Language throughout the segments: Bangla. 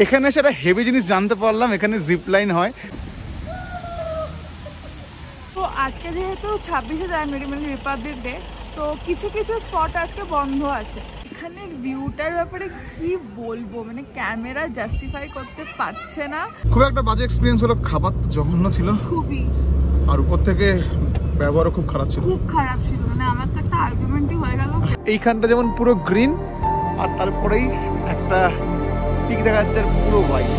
এখানে সেটা হেভি জিনিস জানতে পারলাম, এখানে জিপ লাইন হয়। তো আজকে যেহেতু 26শে জানুয়ারি মানে রিপাবলিক ডে, তো কিছু কিছু স্পট আজকে বন্ধ আছে। এখানে ভিউটার ব্যাপারে কি বলবো, মানে ক্যামেরা জাস্টিফাই করতে পারছে না। খুব একটা বাজে এক্সপিরিয়েন্স হলো, খাবার জঘন্য ছিল খুবই, আর উপর থেকে ব্যবহারও খুব খারাপ ছিল, খুব খারাপ ছিল। মানে আমার তো একটা আর্গুমেন্টই হয়ে গেল। এইখানটা যেমন পুরো গ্রিন আর তারপরেই একটা পিক দেখা যাচ্ছে যার পুরো white.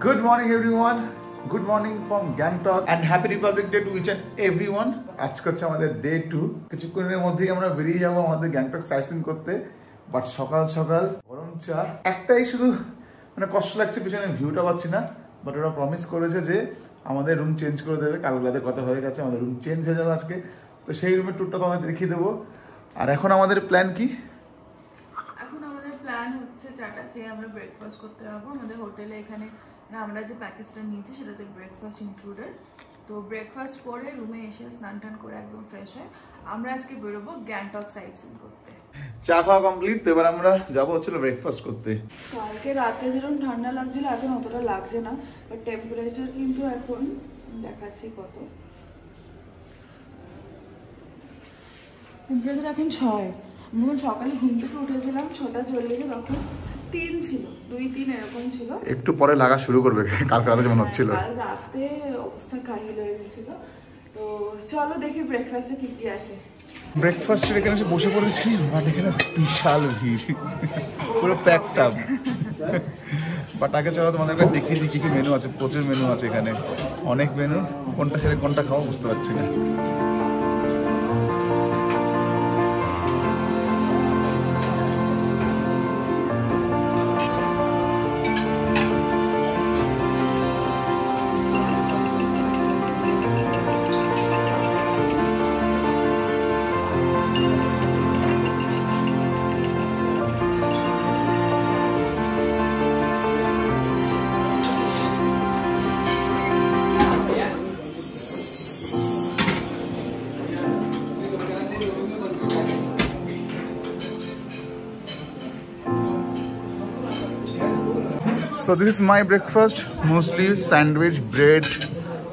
Good morning everyone, good morning from Gangtok and happy Republic Day to each and everyone. আজকে হচ্ছে আমাদের ডে 2। কিছুক্ষণের মধ্যেই আমরা বেরিয়ে যাবো আমাদের গ্যাংটক সাইটসিং করতে। বাট সকাল সকাল গরম চা, একটাই শুধু মানে কষ্ট লাগছে, পিছনে ভিউটা পাচ্ছি না। বাট ওরা প্রমিস করেছে যে আমাদের রুম চেঞ্জ করে দেবে, কালকে কথা হয়ে গেছে, আমাদের রুম চেঞ্জ হয়ে যাবে আজকে। তো সেই রুমের ট্যুরটা তো আমাদের দেখিয়ে দেবো। আর এখন আমাদের প্ল্যান কি? এখন আমাদের প্ল্যান হচ্ছে চাটা খেয়ে আমরা ব্রেকফাস্ট করতে যাবো আমাদের হোটেলে। এখানে না আমরা যে প্যাকেজটা নিয়েছি সেটাতে ব্রেকফাস্ট ইনক্লুডেড। তো ব্রেকফাস্ট করে রুমে এসে স্নান টান করে একদম ফ্রেশ হয়ে আমরা আজকে বেরোবো গ্যাংটক সাইট সিন করতে। চা খাওয়া কমপ্লিট, তো এবার আমরা যাবো হচ্ছিল ব্রেকফাস্ট করতে। কালকে রাতে যেরকম ঠান্ডা লাগছিল এখন অতটা লাগছে না, বাট টেম্পারেচার কিন্তু এখন দেখাচ্ছি কত, টেম্পারেচার এখন 6। আমি সকালে ঘুম থেকে উঠেছিলাম 6:40, তখন 3 ছিল, 2-3 এরকম ছিল। একটু পরে লাগা শুরু করবে, কালকে রাতে যেমন হচ্ছিল। কাল রাতে অবস্থা কাহিল হয়ে গেছিল। তো চলো দেখি ব্রেকফাস্টে কি কি আছে। ব্রেকফাস্টের এখানে এসে বসে পড়েছি, বাট এখানে বিশাল ভিড়, পুরো প্যাকড আপ। বাট আগে চলো তোমাদেরকে দেখিয়ে দিই কি কি মেনু আছে। প্রচুর মেনু আছে এখানে, অনেক মেনু, কোনটা ছেড়ে কোনটা খাওয়া বুঝতে পারছি না। So this is my breakfast, mostly sandwich, bread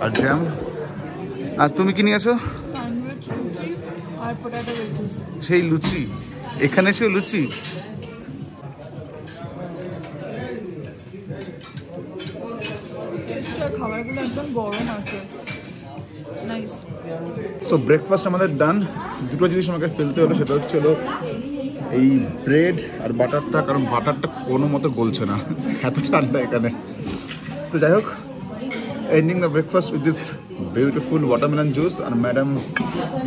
R jam. আর তুমি কি নিয়েছো? স্যান্ডউইচ, লুচি আর পটেটো ওয়েজেস। সেই লুচি, এখানে সেই লুচি। খাবারগুলো একদম গরম আছে, নাইস। সো ব্রেকফাস্ট আমাদের ডান। দুটো জিনিস আমাকে ফেলতে হলো, সেটা হচ্ছে এই ব্রেড আর বাটারটা, কারণ বাটারটা কোনো মতো গলছে না, এত ঠান্ডা এখানে। তো যাই হোক, ending the breakfast with this beautiful watermelon juice আর ম্যাডাম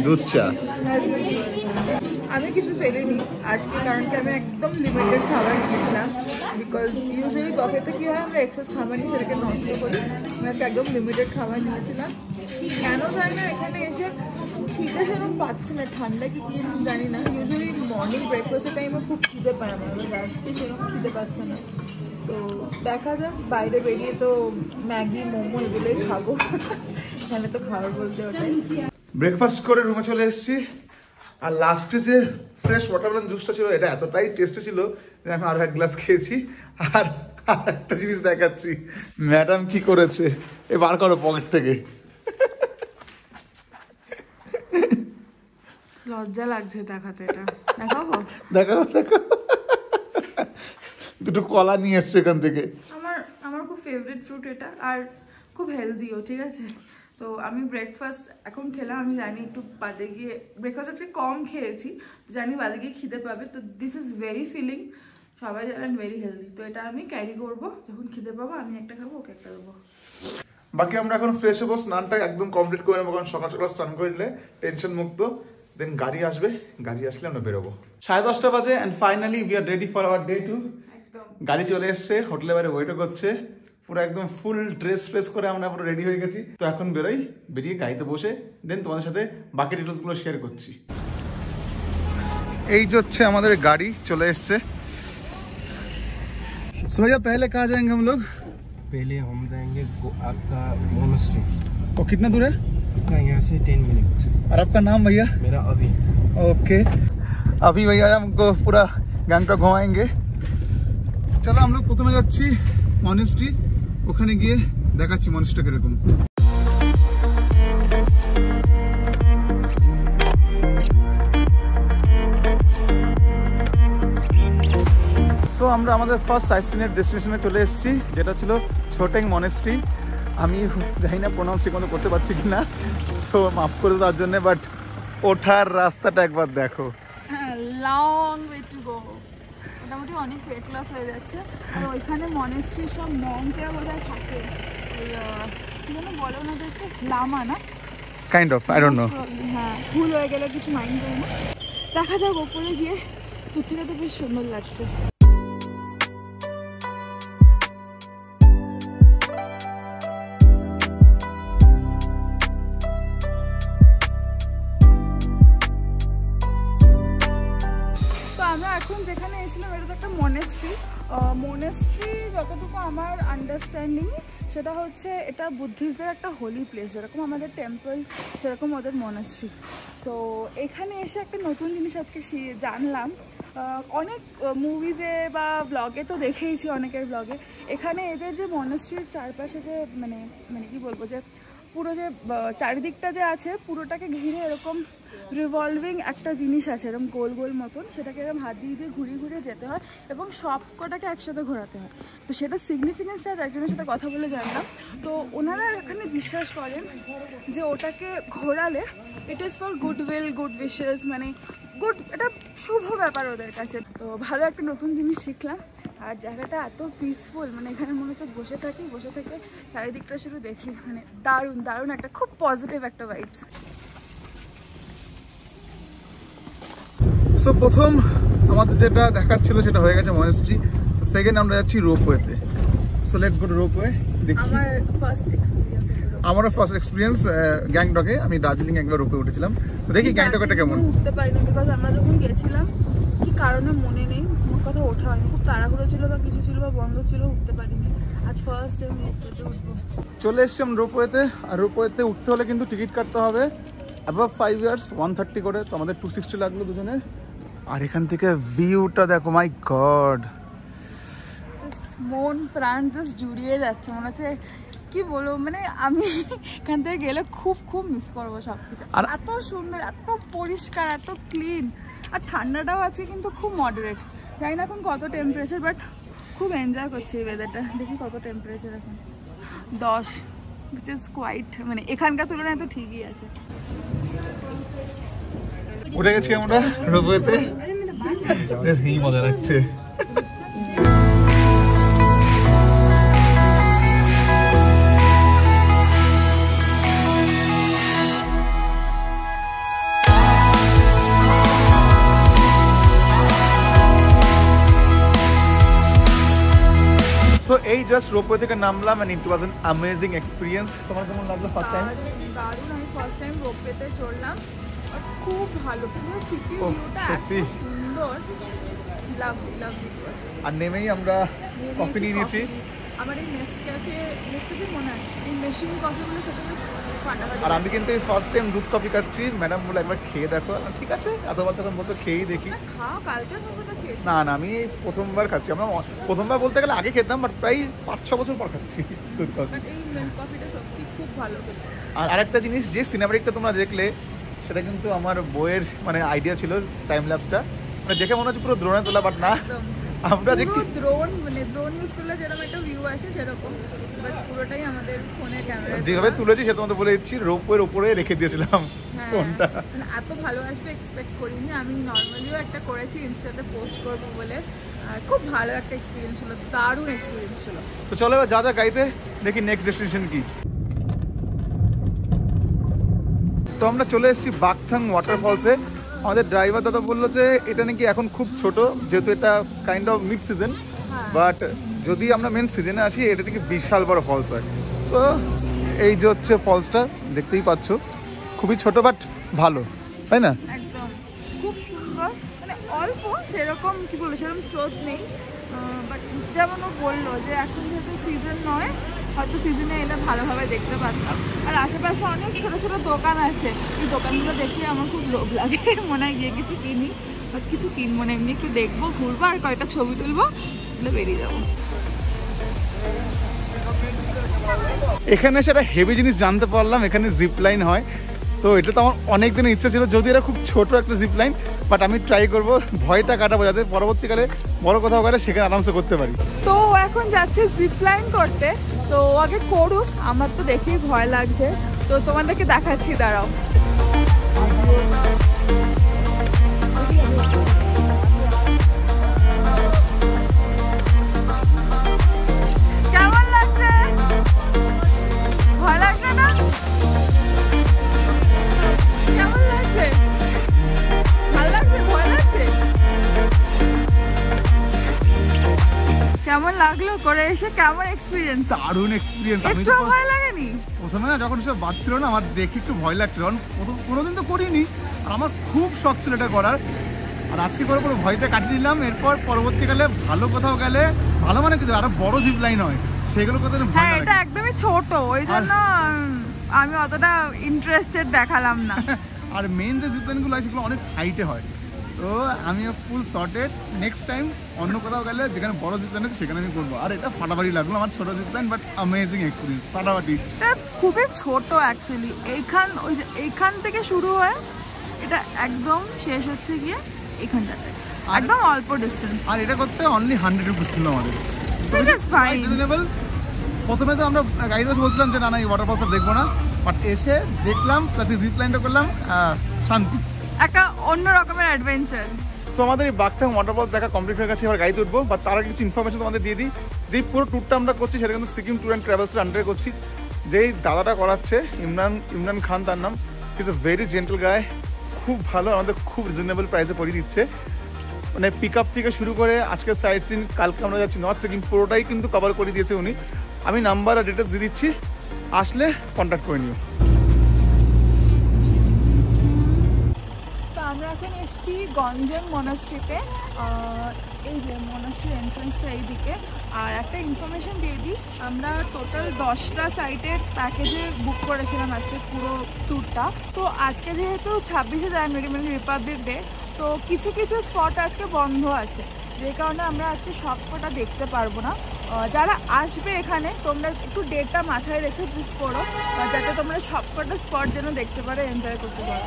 দুধ চা। আমি কিছু ফেলিনি আজকে, কারণ কি আমি একদম লিমিটেড খাবার নিয়েছিলাম। বিকজ ইউজুয়ালি কফেতে কী হয়, আমরা এক্সেস খাবার নিয়ে সেটাকে নষ্ট করি। আমি আজকে একদম লিমিটেড খাবার নিয়েছিলাম। কেন জানি না এখানে এসে খিদে সেরকম পাচ্ছে না, ঠান্ডা কি কী জানি না। ইউজুয়ালি মর্নিং ব্রেকফাস্টের টাইমে খুব খিদে পায় আমার, আজকে সেরকম খিদে পাচ্ছে না। তো দেখা যাক, বাইরে বেরিয়ে তো ম্যাগি মোমো এগুলোই খাবো, এখানে তো খাবার বলতে ওটাই। ব্রেকফাস্ট করে রুমে চলে এসেছি, আর লাস্টে যে ফ্রেশ ওয়াটারমেলন জুসটা ছিল, এটা এতটাই টেস্টি ছিল যে আমি আরো এক গ্লাস খেয়েছি। আর একটা জিনিস দেখাচ্ছি, ম্যাডাম কি করেছে, এ বার করো পকেট থেকে। লজ্জা লাগছে দেখাতে, এটা দেখাবো? দেখাও দেখাও, দুটো কলা নিয়ে এসছে এখান থেকে। আমার খুব ফেভারিট ফ্রুট এটা, আর খুব হেলদিও, ঠিক আছে। তো আমি ব্রেকফাস্ট এখন খেলাম, আমি জানি একটু বাদে গিয়ে, ব্রেকফাস্ট আজকে কম খেয়েছি, জানি বাদে গিয়ে খিদে পাবে। তো দিস ইজ ভেরি ফিলিং, সবাই জানেন ভেরি হেলদি। তো এটা আমি ক্যারি করবো, যখন খিদে পাবো আমি একটা খাবো, ওকে একটা দেবো। বাকি আমরা এখন ফ্রেশ হবো, স্নানটা একদম কমপ্লিট করে নেবো, কারণ সকাল সকাল স্নান করে নিলে টেনশন মুক্ত। দেন গাড়ি আসবে, গাড়ি আসলে আমরা বেরোবো। 10:30 বাজে and finally we are ready for our day 2। গাড়ি চলে এসছে, হোটেলের বাইরে ওয়েটও করছে, পুরো একদম ফুল ড্রেস ফ্রেস করে আমরা পুরো রেডি হয়ে গেছি। তো এখন বেরোই, বেরিয়ে গাড়িতে বসে দেন তোমাদের সাথে বাকি ডিটেলসগুলো শেয়ার করছি। এই যে হচ্ছে আমাদের গাড়ি চলে এসছে। सो भैया पहले कहाँ जाएंगे हम लोग? पहले हम जाएंगे आपका मोनेस्ट्री। और कितना दूर है? आपका यहाँ से 10 मिनट। और आपका नाम भैया? मेरा अभी। ओके, अभी भैया हमको पूरा গ্যাংটক ঘুমাएंगे। চলো আমরা প্রথমে যাচ্ছি মনেস্ট্রি, ওখানে গিয়ে দেখাচ্ছি মনেস্ট্রি কিরকম। সো আমরা আমাদের ফার্স্ট সাইটসিনের ডেস্টিনেশনে চলে এসেছি, যেটা ছিল ছোটেং মনেস্ট্রি। আমি জানি না প্রোনাউন্স ঠিক মতো করতে পারছি কিনা, সো মাফ করে তার জন্য। বাট ওঠার রাস্তাটা একবার দেখো, লং ওয়ে টু গো। মোটামুটি অনেক ওয়েট লস হয়ে যাচ্ছে। আর ওইখানে মনেস্ট্রি সব মঙ্করা বোধহয় থাকে, কি যেন বলো না দেখতে, লামা না, kind of, I don't know. হ্যাঁ, ভুল হয়ে গেলে কিছু মাইন্ড করি না। দেখা যাক ওপরে গিয়ে, দূর থেকে তো বেশ সুন্দর লাগছে। আমরা এখন যেখানে এসেছিলাম এটা তো একটা মনেস্ট্রি। মনেস্ট্রি যতটুকু আমার আন্ডারস্ট্যান্ডিং সেটা হচ্ছে এটা বুদ্ধিস্টদের একটা হোলি প্লেস, যেরকম আমাদের টেম্পল সেরকম ওদের মনেস্ট্রি। তো এখানে এসে একটা নতুন জিনিস আজকে জানলাম। অনেক মুভিজে বা ব্লগে তো দেখেইছি, অনেকের ব্লগে। এখানে এদের যে মনেস্ট্রির চারপাশে যে মানে কি বলবো, যে পুরো যে চারিদিকটা যে আছে পুরোটাকে ঘিরে এরকম রিভলভিং একটা জিনিস আছে, এরকম গোল গোল মতন, সেটাকে এরকম হাত দিয়ে দিয়ে ঘুরিয়ে ঘুরিয়ে যেতে হয় এবং সব কটাকে একসাথে ঘোরাতে হয়। তো সেটা সিগনিফিকেন্সটা একজনের সাথে কথা বলে জানলাম। তো ওনারা এখানে বিশ্বাস করেন যে ওটাকে ঘোরালে it is for good will, good wishes, মানে গুড, এটা শুভ ব্যাপার ওদের কাছে। তো ভালো একটা নতুন জিনিস শিখলাম। আর জায়গাটা এত পিসফুল, মানে এখানে মনে হচ্ছে বসে থেকে চারিদিকটা শুধু দেখি, মানে দারুণ দারুণ একটা খুব পজিটিভ একটা ভাইবস। সো প্রথম আমাদের যেটা দেখার ছিল সেটা হয়ে গেছে মনেস্ট্রি। তো সেকেন্ড আমরা যাচ্ছি রোপওয়েতে। So let's go to ropeway. দেখি, আমারও ফার্স্ট এক্সপিরিয়েন্স গ্যাংটকে। আমি দার্জিলিং একবার রোপওয়ে উঠেছিলাম, তো দেখি গ্যাংটকটা কেমন। উঠতে পারিনি বিকজ আমরা যখন গেছিলাম কি কারণে মনে নেই, মোট কথা ওঠা হয়নি, খুব তাড়াহুড়ো ছিল বা কিছু ছিল বা বন্ধ ছিল, উঠতে পারিনি। আজ ফার্স্ট টাইম রোপওয়েতে উঠবো। চলে এসছি আমরা রোপওয়েতে। আর রোপওয়েতে উঠতে হলে কিন্তু টিকিট কাটতে হবে, অ্যাবাভ 5 ইয়ার্স 130 করে। তো আমাদের 260 লাগলো দুজনের। আর এখান থেকে ভিউটা দেখো, মাই গড, মন প্রাণ জাস্ট জুড়িয়ে যাচ্ছে। মনে হচ্ছে কি বলবো, মানে আমি এখান থেকে গেলে খুব খুব মিস করবো সবকিছু। আর এত সুন্দর, এত পরিষ্কার, এত ক্লিন, আর ঠান্ডাটাও আছে কিন্তু খুব মডারেট। জানি না এখন কত টেম্পারেচার, বাট খুব এনজয় করছি এই ওয়েদারটা। দেখি কত টেম্পারেচার এখন, 10, which is quite, মানে এখানকার তুলনায় তো ঠিকই আছে। উঠে গেছি আমরা রোপওয়েতে, বেশ মজা লাগছে। সো এই জাস্ট রোপওয়ে থেকে নামলাম and it was an amazing experience. তোমার কেমন লাগলো ফার্স্ট টাইম? দারুণ, আমি ফার্স্ট টাইম রোপওয়েতে চড়লাম, আর খুব ভালো, পুরো সিটি ভিউটা এত সুন্দর, লাভলি লাভলি। আর নেমেই আমরা কফি নিয়ে নিয়েছি। আমার এই নেসক্যাফে মনে হয় এই মেশিন কফিগুলো খেতে বেশ ফাটাফাটি। আর আমি কিন্তু এই ফার্স্ট টাইম দুধ কফি খাচ্ছি। ম্যাডাম বলে একবার খেয়ে দেখো। ঠিক আছে, এতবার তখন বলছো খেয়েই দেখি। খাও, কালকে কফিটা খেয়েছি। না না, আমি প্রথমবার খাচ্ছি। আমরা প্রথমবার বলতে গেলে আগে খেতাম, বাট প্রায় 5-6 বছর পর খাচ্ছি দুধ কফি। এই কফিটা সত্যি খুব ভালো। আর আরেকটা জিনিস, যে সিনেমাটিকটা তোমরা দেখলে সেটা কিন্তু আমার বইয়ের মানে আইডিয়া ছিল, টাইম ল্যাপসটা। মানে দেখে মনে হচ্ছে পুরো ড্রোনে তোলা, বাট না, আমরা যে ড্রোন ইউজ করলে যেরকম একটা ভিউ আসে সেরকম, বাট পুরোটাই আমাদের ফোনের ক্যামেরা যেভাবে তুলেছি সেটা তোমাদের বলে দিচ্ছি, রোপওয়ের উপরে রেখে দিয়েছিলাম ফোনটা। মানে এত ভালো আসবে এক্সপেক্ট করিনি। আমি নর্মালিও একটা করেছি ইনস্টাতে পোস্ট করবো বলে, আর খুব ভালো একটা এক্সপিরিয়েন্স ছিল, দারুণ এক্সপিরিয়েন্স ছিল। তো চলো এবার যা গাইতে দেখি নেক্সট ডেস্টিনেশন কি। তো আমরা চলে এসেছি বাকথাং ওয়াটারফলসে। আমাদের ড্রাইভার দাদা বললো যে এটা নাকি এখন খুব ছোট, যেহেতু এটা kind of mid season, but যদি আমরা মেন সিজনে আসি এটা নাকি বিশাল বড় ফলস হয়। তো এই যে হচ্ছে ফলসটা দেখতেই পাচ্ছ, খুবই ছোট বাট ভালো, তাই না? একদম খুব সুন্দর, মানে অল্প সেরকম কি বলবো সেরকম স্রোত নেই, বাট যেমন ও বললো যে এখন যেহেতু সিজন নয়, হয়তো সিজনে এলে ভালোভাবে দেখতে পারতাম। আর আশেপাশে অনেক ছোট ছোট দোকান আছে, এই দোকানগুলো দেখে আমার খুব লোভ লাগে, মনে হয় গিয়ে কিছু কিনি, বাট কিছু কিনবো না, এমনি একটু দেখবো, ঘুরবো আর কয়েকটা ছবি তুলবো, তাহলে বেরিয়ে যাবো। এখানে সেটা হেভি জিনিস জানতে পারলাম, এখানে জিপ লাইন হয়। তো এটা তো আমার অনেক দিনের ইচ্ছা ছিল, যদি এটা খুব ছোট একটা জিপ লাইন, বাট আমি ট্রাই করবো, ভয়টা কাটাবো যাতে পরবর্তীকালে বড় কোথাও গেলে সেখানে আরামসে করতে পারি। তো এখন যাচ্ছে জিপ লাইন করতে, তো আগে করুক, আমার তো দেখেই ভয় লাগছে, তো তোমাদেরকে দেখাচ্ছি, দাঁড়াও। কেমন লাগছে? ভয় লাগছে না? কেমন লাগছে? ভালো লাগছে? ভয় লাগছে? কেমন লাগলো করে এসে? কেমন এক্সপিরিয়েন্স? দারুণ এক্সপিরিয়েন্স। আমি একটু ভয় লাগেনি? প্রথমে না যখন সব বাচ্চাছিল না, আমার দেখে একটু ভয় লাগছিল, কারণ কোনোদিন তো করিনি, আর আমার খুব শখ ছিল এটা করার। আর আজকে করে পুরো ভয়টা কাটিয়ে নিলাম। এরপর পরবর্তীকালে ভালো কোথাও গেলে, ভালো মানে কিন্তু আরো বড় জিপ লাইন হয়, সেগুলো করতে ভয় লাগে। এটা একদমই ছোট, ওই জন্য আমি অতটা ইন্টারেস্টেড দেখালাম না। আর মেন যে জিপ লাইনগুলো হয় সেগুলো অনেক হাইটে হয়। তো আমি ফুল সর্টেড, নেক্সট টাইম অন্য কোথাও গেলে যেখানে বড় জিপ লাইন আছে সেখানে আমি করবো। আর এটা ফাটাফাটি লাগলো আমার ছোট zip line, but amazing experience, ফাটাফাটি। এটা খুবই ছোট অ্যাকচুয়ালি, এইখান থেকে শুরু হয়, এটা একদম শেষ হচ্ছে গিয়ে এইখানটাতে, একদম অল্প ডিস্টেন্স। আর এটা করতে অনলি 100 রুপিস ছিল আমাদের। প্রথমে তো আমরা গাইডার্স বলছিলাম যে না না এই ওয়াটারফলস দেখবো না, বাট এসে দেখলাম, প্লাস জিপ লাইনটা করলাম, শান্তি, একটা অন্য রকমের অ্যাডভেঞ্চার। সো আমাদের এই বাকথাং ওয়াটারফলস দেখা কমপ্লিট হয়ে গেছে, এবার গাড়িতে উঠবো। বাট তার আগে কিছু ইনফরমেশন তোমাদের দিয়ে দিই। যেই পুরো ট্যুরটা আমরা করছি সেটা কিন্তু সিকিম ট্যুর অ্যান্ড ট্রাভেলসের আন্ডারে করছি। যেই দাদাটা করাচ্ছে ইমরান খান তার নাম, ইজ এ ভেরি জেন্টল গায়, খুব ভালো, আমাদের খুব রিজনেবল প্রাইসে পরিয়ে দিচ্ছে। মানে পিক আপ থেকে শুরু করে আজকের সাইট সিন, কালকে আমরা যাচ্ছি নর্থ সিকিম, পুরোটাই কিন্তু কভার করে দিয়েছে উনি। আমি নাম্বার আর ডিটেলস দিয়ে দিচ্ছি, আসলে কন্ট্যাক্ট করে নিও। আমরা এখন এসেছি গঞ্জেং মনাস্ট্রিতে, এই যে মনাস্ট্রি এন্ট্রান্সটা এইদিকে। আর একটা ইনফরমেশন দিয়ে দিই, আমরা টোটাল 10টা সাইটের প্যাকেজে বুক করেছিলাম আজকে পুরো ট্যুরটা। তো আজকে যেহেতু 26শে জানুয়ারি মানে রিপাবলিক ডে, তো কিছু কিছু স্পট আজকে বন্ধ আছে, যে কারণে আমরা আজকে সবকটা দেখতে পারবো না। যারা আসবে এখানে তোমরা একটু ডেটটা মাথায় রেখে বুক করো, যাতে তোমরা সবকটা স্পট যেন দেখতে পারো, এনজয় করতে পারো।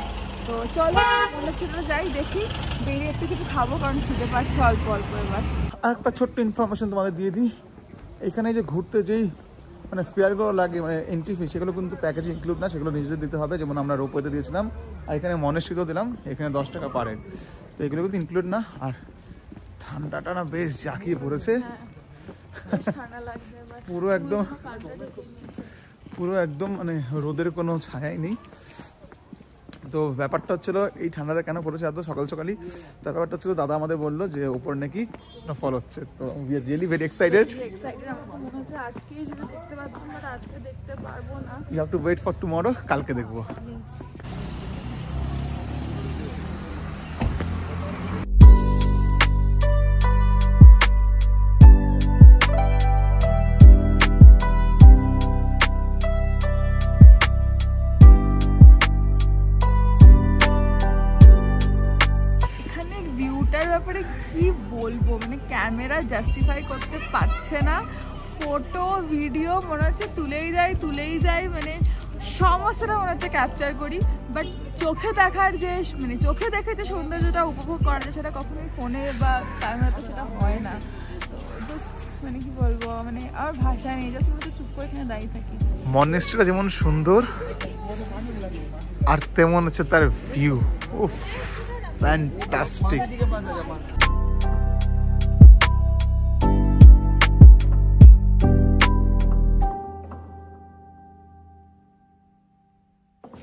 তো চলো আমরা সেটা যাই, দেখি, বেরিয়ে একটু কিছু খাবো, কারণ খেতে পাচ্ছি অল্প অল্প। এবার আর একটা ছোট্ট ইনফরমেশন তোমাদের দিয়ে দিই, এখানে যে ঘুরতে যেই মানে ফেয়ারগুলো লাগে, মানে এন্ট্রি ফি, সেগুলো কিন্তু প্যাকেজে ইনক্লুড না, সেগুলো নিজেদের দিতে হবে। যেমন আমরা রোপওয়েতে দিয়েছিলাম, আর এখানে মনেস্ট্রিতেও দিলাম, এখানে 10 টাকা পার হেড, তো এগুলো কিন্তু ইনক্লুড না। আর ঠান্ডাটা না বেশ জাঁকিয়ে পড়েছে, পুরো একদম মানে রোদের কোনো ছায়াই নেই। তো ব্যাপারটা হচ্ছিল এই ঠান্ডাটা কেন পড়েছে এত সকাল সকালই, তার ব্যাপারটা হচ্ছিল দাদা আমাদের বললো যে ওপর নাকি স্নোফল হচ্ছে। তো we are really very excited. আমার মনে হচ্ছে আজকেই যদি দেখতে পারতাম, বাট আজকে দেখতে পারবো না। You have to wait for tomorrow, কালকে দেখবো। ব্যাপারে কি বলবো, মানে ক্যামেরা জাস্টিফাই করতে পারছে না, ফটো ভিডিও মনে হচ্ছে তুলেই যাই, মানে সমস্তটা মনে হচ্ছে ক্যাপচার করি, বাট চোখে দেখার যে মানে চোখে দেখে যে সৌন্দর্যটা উপভোগ করা যায় সেটা কখনোই ফোনে বা ক্যামেরাতে সেটা হয় না। তো জাস্ট মানে কি বলবো, মানে আর ভাষা নেই, জাস্ট মনে হচ্ছে চুপ করে এখানে দাঁড়িয়ে থাকি। মনেস্ট্রিটা যেমন সুন্দর আর তেমন হচ্ছে তার ভিউ, উফ ফ্যান্টাস্টিক।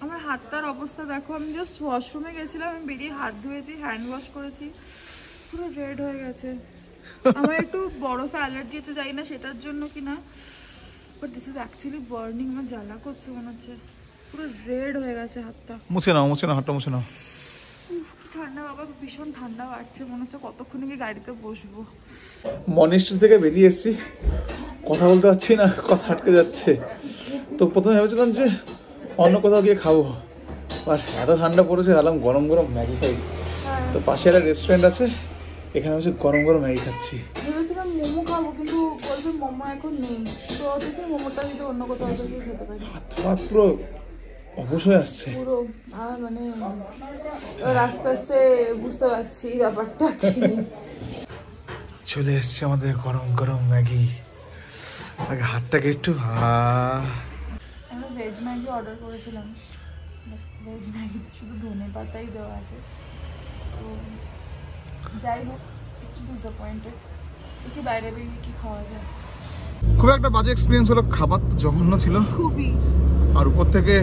আমার হাতটা হাতটার অবস্থা দেখো, আমি জাস্ট ওয়াশরুমে গেছিলাম, আমি বেরিয়ে হাত ধুয়েছি, হ্যান্ড ওয়াশ করেছি, পুরো রেড হয়ে গেছে। আমার একটু বরফে অ্যালার্জি আছে, জানি না সেটার জন্য কিনা, but this is actually burning. আমার জ্বালা করছে মনে হচ্ছে, পুরো রেড হয়ে গেছে হাতটা। মুছে নাও হাতটা মুছে নাও। ঠান্ডা বাবা, ভীষণ ঠান্ডা বাড়ছে, মনে হচ্ছে কতক্ষণে কি গাড়িতে বসবো। মনিস্ট্রি থেকে বেরিয়ে এসেছি, কথা বলতে পারছি না, কথা আটকে যাচ্ছে। তো প্রথমে ভেবেছিলাম যে অন্য কোথাও গিয়ে খাবো, আর এত ঠান্ডা পড়েছে, ভাবলাম গরম গরম ম্যাগি খাই। তো পাশে একটা রেস্টুরেন্ট আছে, এখানে হচ্ছে গরম গরম ম্যাগি খাচ্ছি। ভেবেছিলাম মোমো খাবো, কিন্তু বলছে মোমো এখন নেই, তো দেখি মোমোটা যদি অন্য কোথাও গিয়ে খেতে পারি। হাত পুরো অবশ্যই আসছে পুরো, আর মানে আস্তে আস্তে বুঝতে পারছি ব্যাপারটা কি। চলে এসছে আমাদের গরম গরম ম্যাগি। আগে হাতটাকে একটু আমরা ভেজ ম্যাগি অর্ডার করেছিলাম, ভেজ ম্যাগিতে শুধু ধনে পাতাই দেওয়া আছে, তো যাই হোক একটু ডিসঅ্যাপয়েন্টেড। একটু বাইরে বেরিয়ে কি খাওয়া যায়। খুব একটা বাজে এক্সপিরিয়েন্স হলো, খাবার জঘন্য ছিল খুবই, আর উপর থেকে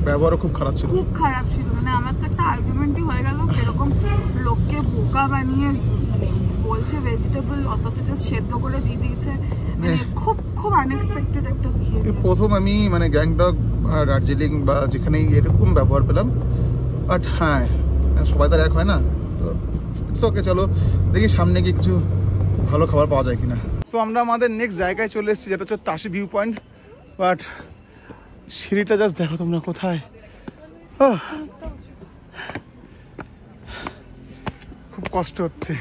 ব্যবহারও খুব খারাপ ছিল। খুব খারাপ ছিল, মানে আমার তো একটা আর্গুমেন্টই হয়ে গেল, এরকম লোককে বোকা বানিয়ে বলছে ভেজিটেবল, অথচ জাস্ট সেদ্ধ করে দিয়ে দিয়েছে, মানে খুব খুব আনএক্সপেক্টেড একটা বিহেভিয়ার। প্রথম আমি মানে গ্যাংটক আর দার্জিলিং বা যেখানেই এরকম ব্যবহার পেলাম, বাট হ্যাঁ সবাই তো এক হয় না, তো ওকে চলো দেখি সামনে গিয়ে কিছু ভালো খাবার পাওয়া যায় কিনা। সো আমরা আমাদের নেক্সট জায়গায় চলে এসেছি, যেটা হচ্ছে তাসি ভিউ পয়েন্ট। বাট সিঁড়িটা জাস্ট দেখো তোমরা কোথায়, খুব কষ্ট হচ্ছে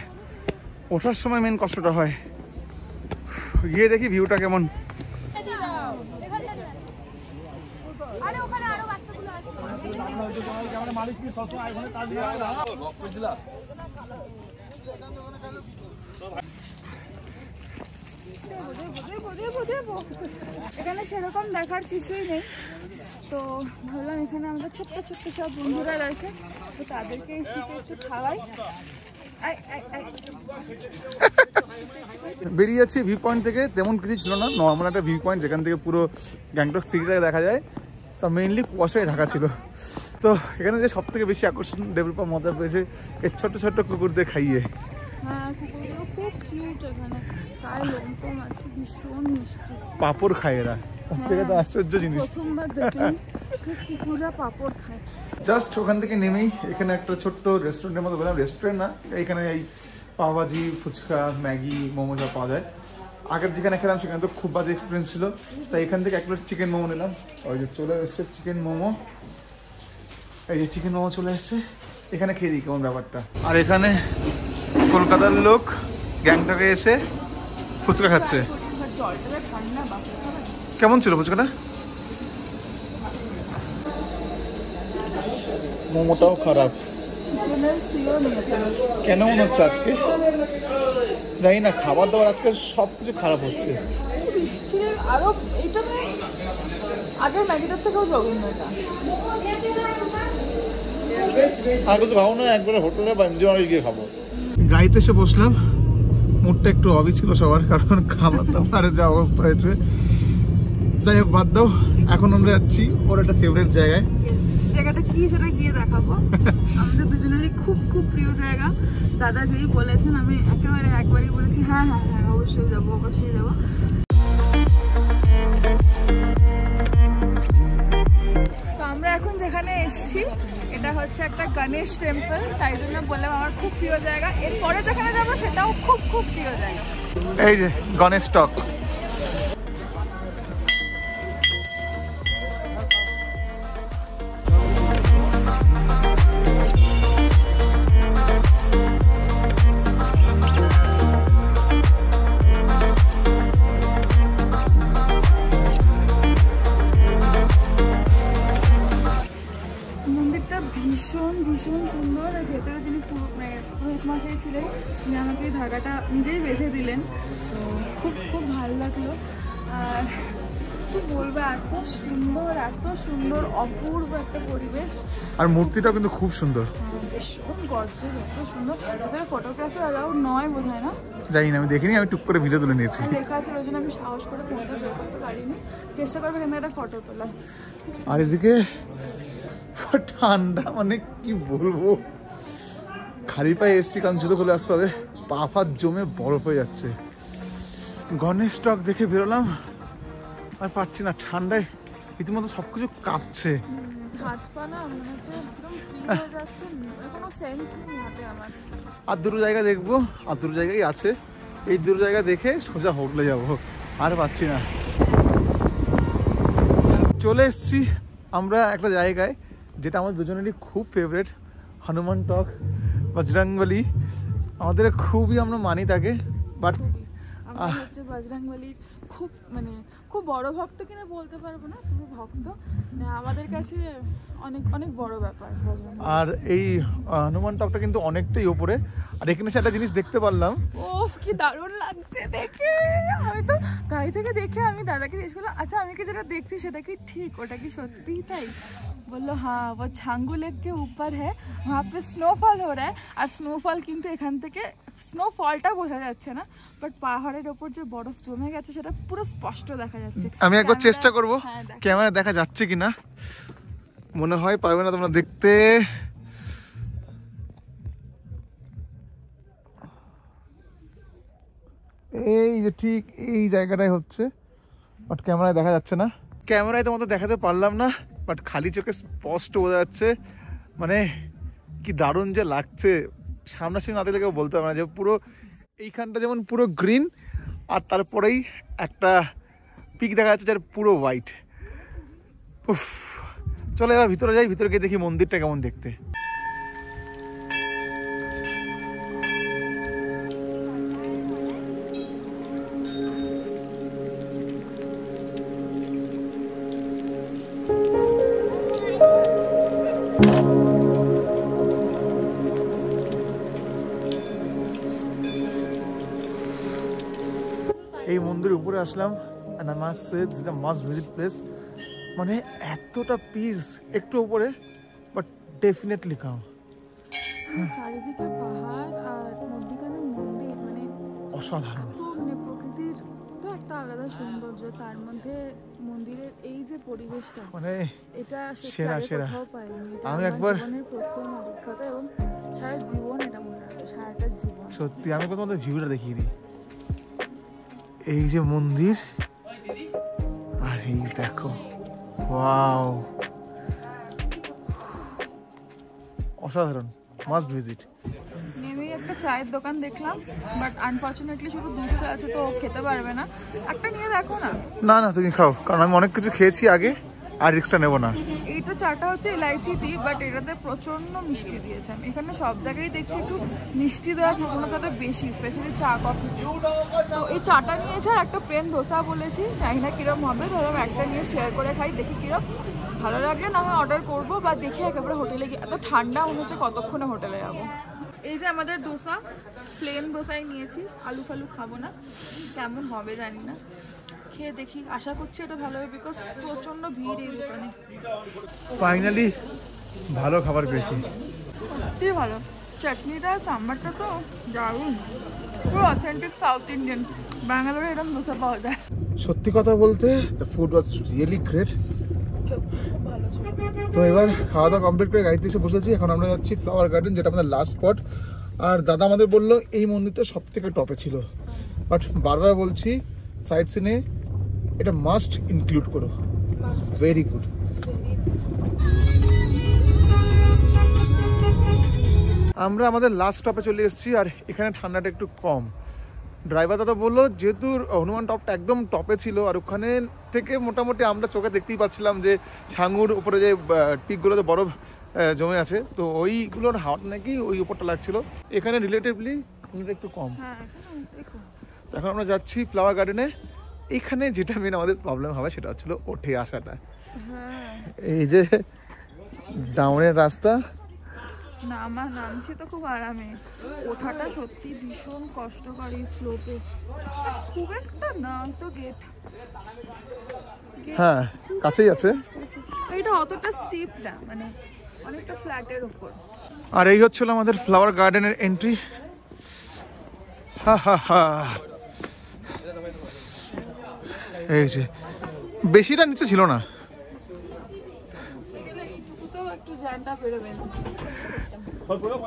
ওঠার সময়, মেন কষ্টটা হয়। গিয়ে দেখি ভিউটা কেমন। এখানে সেরকম দেখার কিছুই নেই, তো ভাবলাম এখানে আমাদের ছোট্ট ছোট্ট সব বন্ধুরা রয়েছে, তো তাদেরকে শীতে একটু খাওয়াই। বেরিয়ে যাচ্ছি ভিউ পয়েন্ট থেকে, তেমন কিছু ছিল না, নর্মাল একটা ভিউ পয়েন্ট যেখান থেকে পুরো গ্যাংটক সিটিটাকে দেখা যায়। তা মেইনলি কুয়াশায় ঢাকা ছিল। তো এখানে যে সব থেকে বেশি আকর্ষণ ডেভেলপার মজা পেয়েছে এর ছোট্ট ছোট্ট কুকুরদের খাইয়ে। হ্যাঁ, কুকুরগুলো খুব কিউট, এখানে গায়ে লোমফোম আছে, ভীষণ মিষ্টি। পাপড় খায় এরা, থেকে তো আশ্চর্য জিনিস। প্রথমবার দেখলাম যে কুকুররা পাপড় খায়। জাস্ট ওখান থেকে নেমেই এখানে একটা ছোট্ট রেস্টুরেন্টের মতো বললাম, রেস্টুরেন্ট না, এইখানে এই পাওভাজি, ফুচকা, ম্যাগি, মোমো যা পাওয়া যায়। আগের যেখানে খেলাম সেখানে তো খুব বাজে এক্সপিরিয়েন্স ছিল, তাই এখান থেকে এক প্লেট চিকেন মোমো নিলাম। ওই যে চলে এসছে চিকেন মোমো, এই যে চিকেন মোমো চলে এসছে, এখানে খেয়ে দিই কেমন ব্যাপারটা। আর এখানে কলকাতার লোক গ্যাংটকে এসে ফুচকা খাচ্ছে। কেমন ছিল ফুচকাটা? মোমোটাও খারাপ, কেন মনে হচ্ছে আজকে জানি না, খাবার দাবার আজকে সব কিছু খারাপ হচ্ছে। আরো এটা আগের ম্যাগিটার থেকেও জঘন্য এটা। আর কিছু খাবো না, একবারে হোটেলে বা এমজি গিয়ে খাবো। গাড়িতে এসে বসলাম, মুডটা একটু অবি ছিল সবার, কারণ খাবার দাবারের যা অবস্থা হয়েছে। যাই হোক বাদ দাও, এখন আমরা যাচ্ছি ওর একটা ফেভারিট জায়গায়। জায়গাটা কি সেটা গিয়ে দেখাবো, আমাদের দুজনেরই খুব খুব প্রিয় জায়গা। দাদা যেই বলেছেন আমি একবারই বলেছি হ্যাঁ হ্যাঁ হ্যাঁ অবশ্যই যাবো অবশ্যই যাবো। তো আমরা এখন যেখানে এসেছি এটা হচ্ছে একটা গণেশ টেম্পল, তাই জন্য বললাম আমার খুব প্রিয় জায়গা। এরপরে যেখানে যাবো সেটাও খুব খুব প্রিয় জায়গা। এই যে গণেশ টক, ভীষণ ভীষণ সুন্দর। আর ভেতরে যিনি পুরোহিত মশাই ছিলেন তিনি আমাকে এই ধাগাটা নিজেই বেঁধে দিলেন, তো খুব খুব ভালো লাগলো। আর কি বলবো, এত সুন্দর অপূর্ব একটা পরিবেশ। আর মূর্তিটা কিন্তু খুব সুন্দর, ভীষণ গর্জিয়াস, এত সুন্দর। ভেতরে ফটোগ্রাফি অ্যালাউড নয় বোধ হয় না, জানি না, আমি দেখিনি, আমি টুক করে ভিডিও তুলে নিয়েছি। লেখা আছে, ওই জন্য আমি সাহস করে ফোনটা বের করতে পারিনি, চেষ্টা করবো এখানে একটা ফটো তোলা। আর এদিকে ঠান্ডা মানে কি বলবো, খালি পায়ে এসছি কারণ জুতো খুলে আসতে হবে, পা ফাত জমে বরফ হয়ে যাচ্ছে। গণেশ স্টক দেখে বেরোলাম আর পাচ্ছি না, ঠান্ডায় রীতিমতো সবকিছু কাঁপছে। হাত পা না মনে হচ্ছে একদম ফ্রিজ হয়ে যাচ্ছে, কোনো সেন্স নেই হাতে আমার। আর দুটো জায়গা দেখবো, আর দুটো জায়গায় আছে, এই দুটো জায়গা দেখে সোজা হোটেলে যাবো, আর পাচ্ছি না। চলে এসছি আমরা একটা জায়গায় যেটা আমাদের দুজনেরই খুব ফেভারিট, হনুমান টক, বজরংবলী। আমাদের খুবই আমরা মানি তাকে, বাট আমরা হচ্ছে বজরংবলীর খুব মানে খুব বড় ভক্ত কিনা বলতে পারবো না, তবে ভক্ত আমাদের কাছে অনেক অনেক বড় ব্যাপার বজরংবলী। আর এই হনুমান টকটা কিন্তু অনেকটাই ওপরে, আর এখানে সে একটা জিনিস দেখতে পারলাম, ওফ কি দারুণ লাগছে দেখে। আমি তো গাড়ি থেকে দেখে আমি দাদাকে জিজ্ঞেস করলাম, আচ্ছা আমি কি যেটা দেখছি সেটা কি ঠিক, ওটা কি সত্যিই তাই? বললো হ্যাঁ वो छांगू लेक के ऊपर है, वहाँ पे स्नोफॉल हो रहा है। আর স্নোফল কিন্তু এখান থেকে স্নোফলটা বোঝা যাচ্ছে না, বাট পাহাড়ের ওপর যে বরফ জমে গেছে সেটা পুরো স্পষ্ট দেখা যাচ্ছে। আমি একবার চেষ্টা করবো ক্যামেরা দেখা যাচ্ছে কিনা, মনে হয় পারবে না তোমরা দেখতে। এই যে ঠিক এই জায়গাটাই হচ্ছে, বাট ক্যামেরায় দেখা যাচ্ছে না। ক্যামেরায় তোমাদের দেখাতে পারলাম না, বাট খালি চোখে স্পষ্ট বোঝা যাচ্ছে। মানে কি দারুণ যে লাগছে, সামনাসামনি না দেখলে কেউ বলতে পারবে না যে পুরো এইখানটা যেমন পুরো গ্রিন, আর তারপরেই একটা পিক দেখা যাচ্ছে যার পুরো হোয়াইট। উফ, চলো এবার ভিতরে যাই, ভিতরে গিয়ে দেখি মন্দিরটা কেমন দেখতে। এই মন্দিরের উপরে আসলাম, and I must say this is a must visit place. মানে এতটা পিস, একটু উপরে বাট ডেফিনেটলি কাম। চারিদিকে পাহাড় আর মধ্যখানে মন্দির, মানে অসাধারণ। তো মানে প্রকৃতির তো একটা আলাদা সৌন্দর্য, তার মধ্যে মন্দিরের এই যে পরিবেশটা, মানে এটা সেরা সেরা। কোথাও পাইনি। আমি একবার জীবনের প্রথম অভিজ্ঞতা, এবং সারা জীবন এটা মনে রাখবো, সারাটা জীবন। সত্যি আমি তোমাদের ভিউটা দেখিয়ে দিই। এই যে মন্দির, আর এই দেখো, ওয়াও, অসাধারণ, মাস্ট ভিজিট। নেমে একটা চায়ের দোকান দেখলাম, বাট আনফর্চুনেটলি শুধু দুধ চা আছে, তো ও খেতে পারবে না। একটা নিয়ে দেখো না। না না তুমি খাও, কারণ আমি অনেক কিছু খেয়েছি আগে, আর রিস্কটা নেবো না। এইটা চাটা হচ্ছে ইলাইচি টি, বাট এটাতে প্রচন্ড মিষ্টি দিয়েছে। এখানে সব জায়গায় দেখছি একটু মিষ্টি দেওয়ার প্রবণতাটা বেশি, স্পেশালি চা কফি। তো এই চাটা নিয়েছে, আর একটা প্লেন ধোসা বলেছি, জানি না কিরম হবে, ধরো একটা নিয়ে শেয়ার করে খাই, দেখি কিরম ভালো লাগলে না হয় অর্ডার করবো, বা দেখি একেবারে হোটেলে গিয়ে। এত ঠান্ডা মনে হচ্ছে কতক্ষণে হোটেলে যাবো। এই যে আমাদের ডোসা, প্লেন ডোসাই নিয়েছি, আলু ফালু খাবো না, কেমন হবে জানি না, খেয়ে দেখি। আশা করছি এটা ভালো হবে, বিকজ প্রচন্ড ভিড় এই দোকানে। ফাইনালি ভালো খাবার পেয়েছি, সত্যি ভালো। চাটনিটা সাম্বারটা তো দারুণ, পুরো অথেন্টিক সাউথ ইন্ডিয়ান। ব্যাঙ্গালোরে এরকম ডোসা পাওয়া যায়। সত্যি কথা বলতে the food was really great. ভালো ছিল। তো এবার খাওয়া দাওয়া কমপ্লিট করে গাড়িতে এসে বসেছি, এখন আমরা যাচ্ছি ফ্লাওয়ার গার্ডেন, যেটা আমাদের লাস্ট স্পট। আর দাদা আমাদের বললো এই মন্দিরটা সব থেকে টপে ছিল, বাট বারবার বলছি সাইড সিনে এটা মাস্ট ইনক্লুড করো, ইটস ভেরি গুড। আমরা আমাদের লাস্ট স্টপে চলে এসেছি, আর এখানে ঠান্ডাটা একটু কম। ড্রাইভার দাদা বললো যেহেতু হনুমান টপটা একদম টপে ছিল, আর ওখানে থেকে মোটামুটি আমরা চোখে দেখতেই পাচ্ছিলাম যে ছাঙ্গুর উপরে যে পিকগুলোতে বরফ জমে আছে, তো ওইগুলোর হাওয়াটা নাকি ওই উপরটা লাগছিল। এখানে রিলেটিভলি ঠান্ডাটা একটু কম। তো এখন আমরা যাচ্ছি ফ্লাওয়ার গার্ডেনে। এখানে যেটা মেন আমাদের প্রবলেম হবে সেটা হচ্ছিল ওঠে আসাটা। এই যে ডাউনের রাস্তা, নামছি তো খুব আরামে, ওঠাটা সত্যি ভীষণ কষ্টকর এই স্লোপে। খুব একটা না তো গেট, হ্যাঁ কাছেই আছে। এটা অতটা স্টিপ না, মানে অনেকটা ফ্ল্যাটের উপর। আর এই হচ্ছিল আমাদের ফ্লাওয়ার গার্ডেনের এন্ট্রি। হা হা হা, এই যে বেশিটা নিচে ছিল না, এইটুকু তো একটু जानता फिर मैं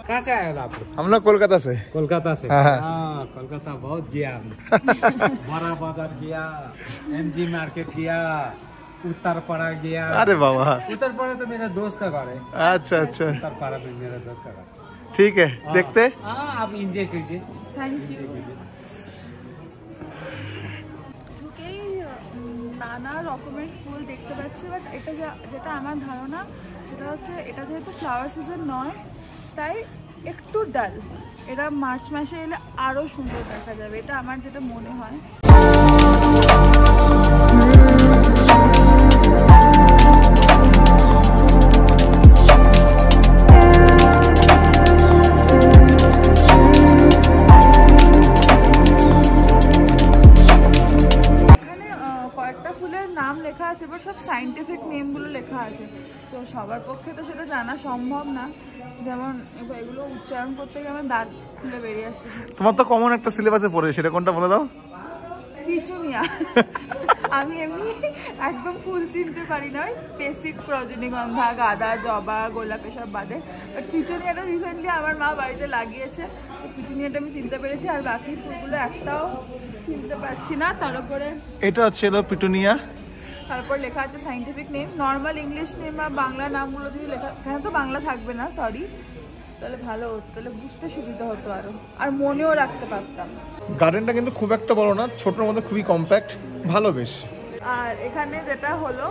कहाँ से आए हो आप? हम लोग कोलकाता से। कोलकाता से। हाँ। हाँ, कोलकाता बहुत गया हमने। बड़ा बाजार गया, MG मार्केट गया, उत्तरपाड़ा गया। अरे बाबा, उत्तरपाड़ा तो मेरा दोस्त का घर है। अच्छा अच्छा, उत्तरपाड़ा में मेरा दोस्त का घर। ठीक है, देखते। हाँ, आप एंजॉय कीजिए। Thank you. নানা রকমের ফুল দেখতে পাচ্ছি, বাট এটা যেটা আমার ধারণা সেটা হচ্ছে এটা যেহেতু ফ্লাওয়ার সিজন নয় তাই একটু ডাল। এটা মার্চ মাসে এলে আরও সুন্দর দেখা যাবে, এটা আমার যেটা মনে হয়। নাম লেখা আছে, বাট সব সাইন্টিফিক নেমগুলো লেখা আছে, তো সবার পক্ষে তো সেটা জানা সম্ভব না। যেমন এগুলো উচ্চারণ করতে গিয়ে আমার দাঁত খুলে বেরিয়ে আসছে। তোমার তো কমন একটা সিলেবাসে পড়ে, সেটা কোনটা বলে দাও? পিটুনিয়া। আমি এমনি একদম ফুল চিনতে পারি না, বেসিক রজনীগন্ধা, গাঁদা, জবা, গোলাপ এসব বাদে, বাট পিটুনিয়াটা রিসেন্টলি আমার মা বাড়িতে লাগিয়েছে, পিটুনিয়াটা আমি চিনতে পেরেছি, আর বাকি ফুলগুলো একটাও চিনতে পারছি না। তার উপরে এটা ছিল পিটুনিয়া, তারপর লেখা আছে scientific name. Normal English name বা বাংলা নামগুলো যদি লেখা, এখানে তো বাংলা থাকবে না, সরি, তাহলে ভালো হতো, তাহলে বুঝতে সুবিধা হতো আরো, আর মনেও রাখতে পারতাম। গার্ডেনটা কিন্তু খুব একটা বড় না, ছোটর মধ্যে খুবই কম্প্যাক্ট, ভালো বেশ। আর এখানে যেটা হলো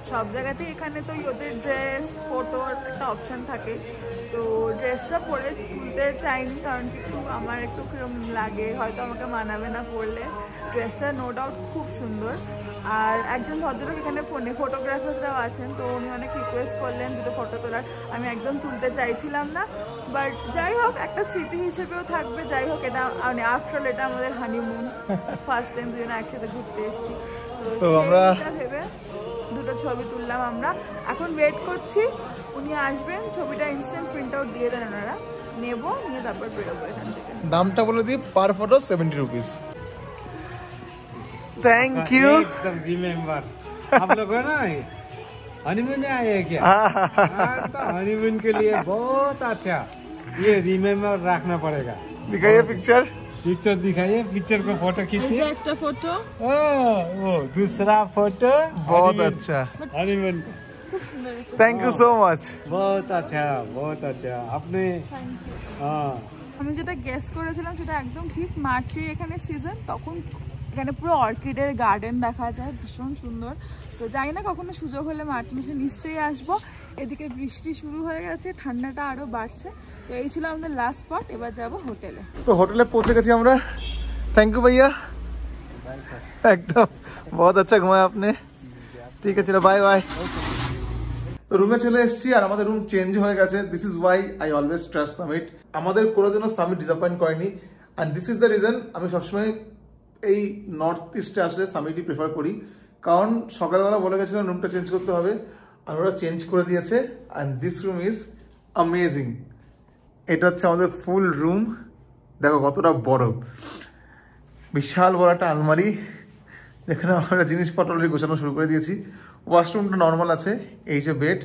সব জায়গাতেই এখানে তো ওদের ড্রেস ফটোর একটা অপশান থাকে, তো ড্রেসটা পরে তুলতে চাইনি, কারণ কি একটু আমার একটু কিরকম লাগে, হয়তো আমাকে মানাবে না পরলে। ড্রেসটা নো ডাউট খুব সুন্দর। আর একজন ভদ্রলোক এখানে ফোনে ফটোগ্রাফাররাও আছেন, তো উনি অনেক রিকোয়েস্ট করলেন দুটো ফটো তোলার, আমি একদম তুলতে চাইছিলাম না, বাট যাই হোক একটা স্মৃতি হিসেবেও থাকবে। যাই হোক, এটা মানে আফটার অল এটা আমাদের হানিমুন, ফার্স্ট টাইম দুজনে একসাথে ঘুরতে এসেছি, তো আমরা ভেবে দুটো ছবি তুললাম। আমরা এখন ওয়েট করছি উনি আসবেন, ছবিটা ইনস্ট্যান্ট প্রিন্ট আউট দিয়ে দেন ওনারা, নেবো, নিয়ে তারপর বেরোবো এখান থেকে। দামটা বলে দিই, পার ফটো 70 रुपीस। Thank you. एकदम रिमेम्बर। आप लोग है ना हनीमून में आए हैं क्या? तो हनीमून के लिए बहुत अच्छा, ये रिमेम्बर रखना पड़ेगा। दिखाइए पिक्चर। पिक्चर दिखाइए, पिक्चर को फोटो खींचिए। একটা ফটো, ओ दूसरा फोटो, बहुत अच्छा, honeymoon. Thank you so much. बहुत अच्छा आपने। हाँ, আমি যেটা গেস করেছিলাম সেটা একদম ঠিক। মার্চে এখানে সিজন, তখন এখানে পুরো অর্কিডের গার্ডেন দেখা যায়, ভীষণ সুন্দর। তো জানি না কখনো সুযোগ হলে মার্চ মাসে নিশ্চয়ই আসবো। এদিকে বৃষ্টি শুরু হয়ে গেছে, ঠান্ডাটা আরো বাড়ছে। তো এই ছিল আমাদের লাস্ট স্পট, এবার যাবো হোটেলে। তো হোটেলে পৌঁছে গেছি আমরা। थैंक यू भैया, एकदम बहुत अच्छा घुमाया आपने। ঠিক আছে, বাই বাই। তো রুমে চলে এসেছি আর আমাদের রুম চেঞ্জ হয়ে গেছে। This is Y I always trust summit. আমাদের কোনোদিনও সামিট ডিসঅ্যাপয়েন্ট করেনি, and this is the reason আমি সবসময় এই নর্থ ইস্টে আসলে সামিটই প্রেফার করি, কারণ সকালবেলা বলে গেছিলাম রুমটা চেঞ্জ করতে হবে, আর ওরা চেঞ্জ করে দিয়েছে। And this room is amazing. এটা হচ্ছে আমাদের ফুল রুম, দেখো কতটা বড়, বিশাল বড় একটা আলমারি যেখানে আমরা জিনিসপত্র অলরেডি গোছানো শুরু করে দিয়েছি। ওয়াশরুমটা নর্মাল আছে, এই যে বেড,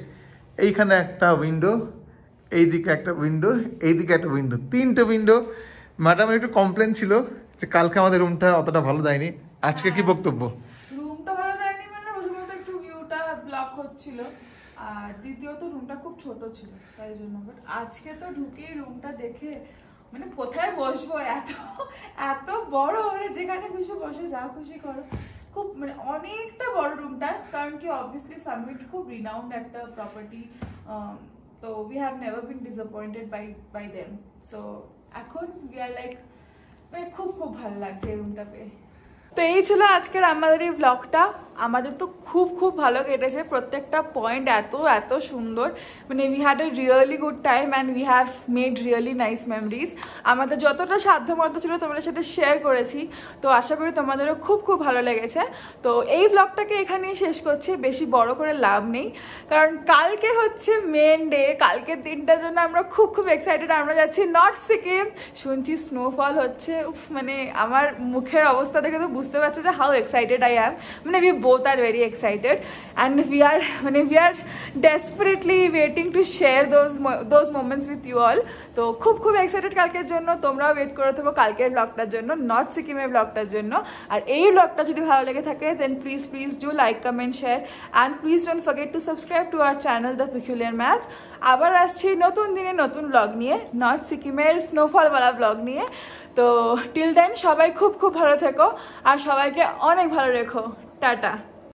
এইখানে একটা উইন্ডো, এইদিকে একটা উইন্ডো, এইদিকে একটা উইন্ডো, 3টে উইন্ডো। ম্যাডামের একটু কমপ্লেন ছিল যে কালকে আমাদের রুমটা অতটা ভালো দেয়নি, আজকে কি বক্তব্য? রুমটা ভালো দেয়নি মানে প্রথমত একটু ভিউটা ব্লক হচ্ছিল, আর দ্বিতীয়ত রুমটা খুব ছোট ছিল তাই জন্য। বাট আজকে তো ঢুকেই রুমটা দেখে মানে কোথায় বসবো, এত বড়, মানে যেখানে খুশি বসে যা খুশি করো, খুব মানে অনেকটা বড় রুমটা। কারণ কি অবভিয়াসলি সামিট খুব রিনাউন্ড একটা প্রপার্টি, তো we have never been disappointed by them. So এখন উই আর লাইক মানে খুব ভালো লাগছে এই রুমটা পেয়ে। তো এই ছিল আজকের আমাদের এই ব্লগটা। আমাদের তো খুব ভালো কেটেছে, প্রত্যেকটা পয়েন্ট এত সুন্দর, মানে we had a really good time and we have made really nice memories. আমাদের যতটা সাধ্যমতো ছিল তোমাদের সাথে শেয়ার করেছি, তো আশা করি তোমাদেরও খুব ভালো লেগেছে। তো এই ব্লগটাকে এখানেই শেষ করছি, বেশি বড় করে লাভ নেই, কারণ কালকে হচ্ছে মেন ডে। কালকের দিনটার জন্য আমরা খুব এক্সাইটেড। আমরা যাচ্ছি নর্থ সিকিম, শুনছি স্নোফল হচ্ছে, মানে আমার মুখের অবস্থা দেখে তো বুঝতে পারছো যে হাউ এক্সাইটেড আই অ্যাম, মানে we both are very excited and we are desperately waiting to share those moments with you all. তো খুব খুব এক্সাইটেড কালকের জন্য, তোমরাও ওয়েট করে থাকো কালকের ব্লগটার জন্য, নর্থ সিকিমের ব্লগটার জন্য। আর এই ব্লগটা যদি ভালো লেগে থাকে then please do like, comment, share and please don't forget to subscribe to our channel the Peculiar Match. আবার আসছি নতুন দিনে নতুন ব্লগ নিয়ে, নর্থ সিকিমের স্নোফলওয়ালা ব্লগ নিয়ে। তো টিল দেন সবাই খুব খুব ভালো থেকো আর সবাইকে অনেক ভালো রেখো। টাটা।